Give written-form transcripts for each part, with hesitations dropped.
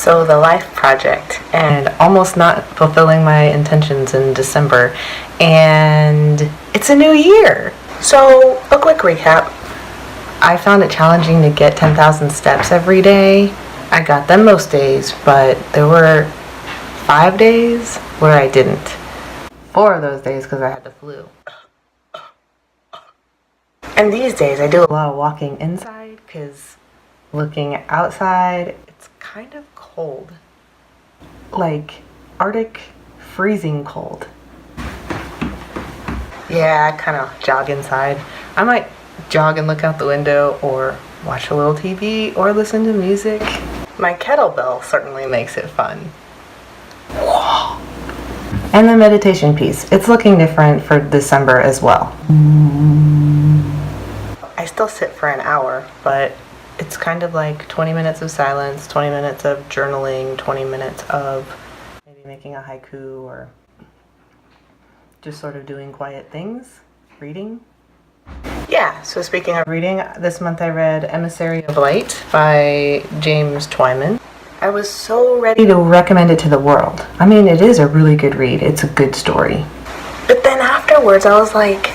So the life project, and almost not fulfilling my intentions in December, and it's a new year. So a quick recap. I found it challenging to get 10,000 steps every day. I got them most days, but there were 5 days where I didn't. 4 of those days because I had the flu. And these days I do a lot of walking inside because looking outside, it's kind of cold. Like Arctic freezing cold. Yeah, I kind of jog inside. I might jog and look out the window or watch a little TV or listen to music. My kettlebell certainly makes it fun. And the meditation piece. It's looking different for December as well. I still sit for an hour, but it's kind of like 20 minutes of silence, 20 minutes of journaling, 20 minutes of maybe making a haiku or just sort of doing quiet things, reading. Yeah, so speaking of reading, this month I read Emissary of Light by James Twyman. I was so ready to recommend it to the world. I mean, it is a really good read. It's a good story. But then afterwards I was like,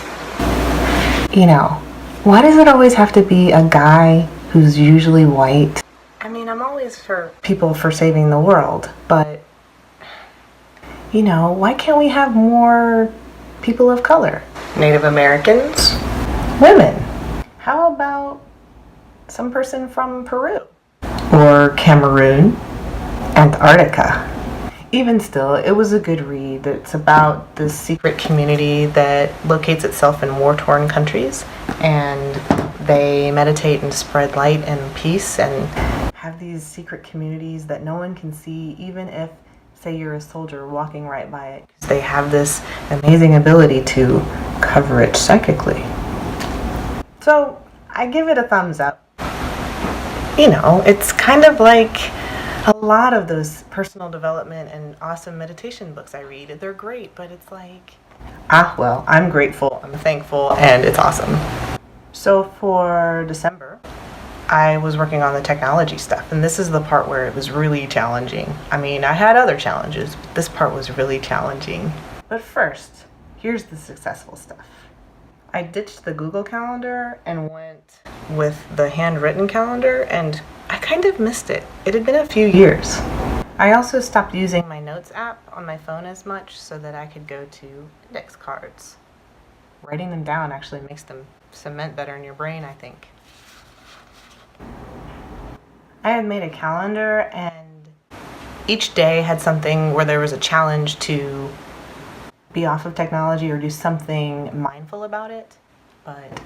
why does it always have to be a guy who's usually white? I mean, I'm always for people for saving the world, but why can't we have more people of color? Native Americans? Women? How about some person from Peru? Or Cameroon? Antarctica? Even still, it was a good read. It's about this secret community that locates itself in war-torn countries, and they meditate and spread light and peace and have these secret communities that no one can see, even if, say, you're a soldier walking right by it. They have this amazing ability to cover it psychically. So I give it a thumbs up. It's kind of like a lot of those personal development and awesome meditation books I read. They're great, but it's like, well, I'm grateful, I'm thankful, and it's awesome. So for December, I was working on the technology stuff, and this is the part where it was really challenging. I mean, I had other challenges, but this part was really challenging. But first, here's the successful stuff. I ditched the Google Calendar and went with the handwritten calendar, and I kind of missed it. It had been a few years. I also stopped using my notes app on my phone as much so that I could go to index cards. Writing them down actually makes them cement better in your brain, I think. I had made a calendar, and each day had something where there was a challenge to be off of technology or do something mindful about it. But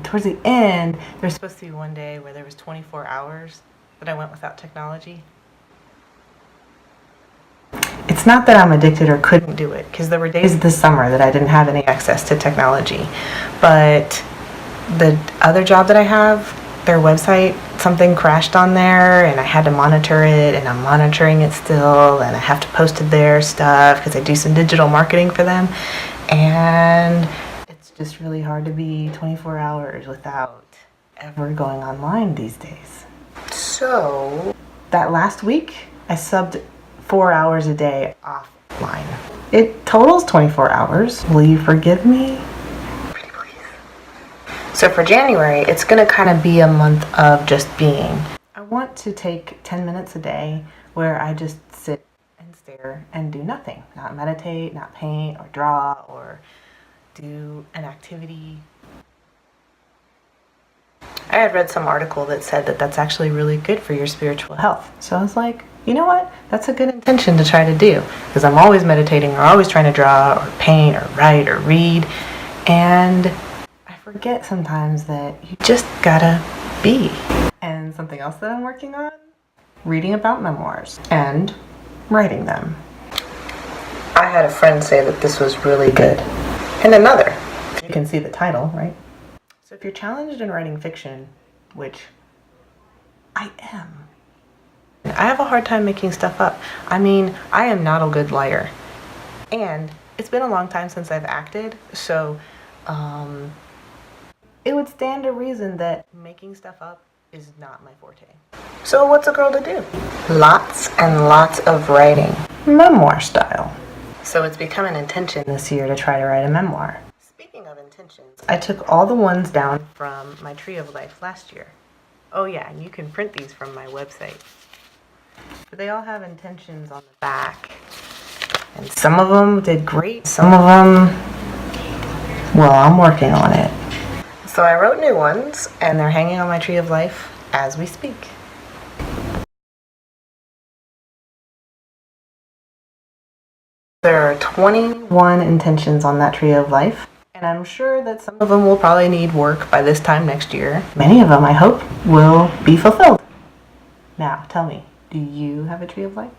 towards the end, there's supposed to be one day where there was 24 hours that I went without technology. It's not that I'm addicted or couldn't do it, because there were days this summer that I didn't have any access to technology. But the other job that I have, their website, something crashed on there, and I had to monitor it, and I'm monitoring it still, and I have to post to their stuff because I do some digital marketing for them, and it's just really hard to be 24 hours without ever going online these days. So that last week, I subbed 4 hours a day offline. It totals 24 hours. Will you forgive me? So for January, it's going to kind of be a month of just being. I want to take 10 minutes a day where I just sit and stare and do nothing. Not meditate, not paint or draw or do an activity. I had read some article that said that that's actually really good for your spiritual health. So I was like, you know what? That's a good intention to try to do, because I'm always meditating or always trying to draw or paint or write or read. And forget sometimes that you just gotta be. And something else that I'm working on, reading about memoirs and writing them. I had a friend say that this was really good. And another. You can see the title, right? So if you're challenged in writing fiction, which I am, I have a hard time making stuff up. I mean, I am not a good liar. And it's been a long time since I've acted, so it would stand to reason that making stuff up is not my forte. So what's a girl to do? Lots and lots of writing, memoir style. So it's become an intention this year to try to write a memoir. Speaking of intentions, I took all the ones down from my Tree of Life last year. Oh yeah, and you can print these from my website. But they all have intentions on the back. And some of them did great, some of them, well, I'm working on it. So I wrote new ones, and they're hanging on my Tree of Life as we speak. There are 21 intentions on that Tree of Life, and I'm sure that some of them will probably need work by this time next year. Many of them, I hope, will be fulfilled. Now, tell me, do you have a Tree of Life?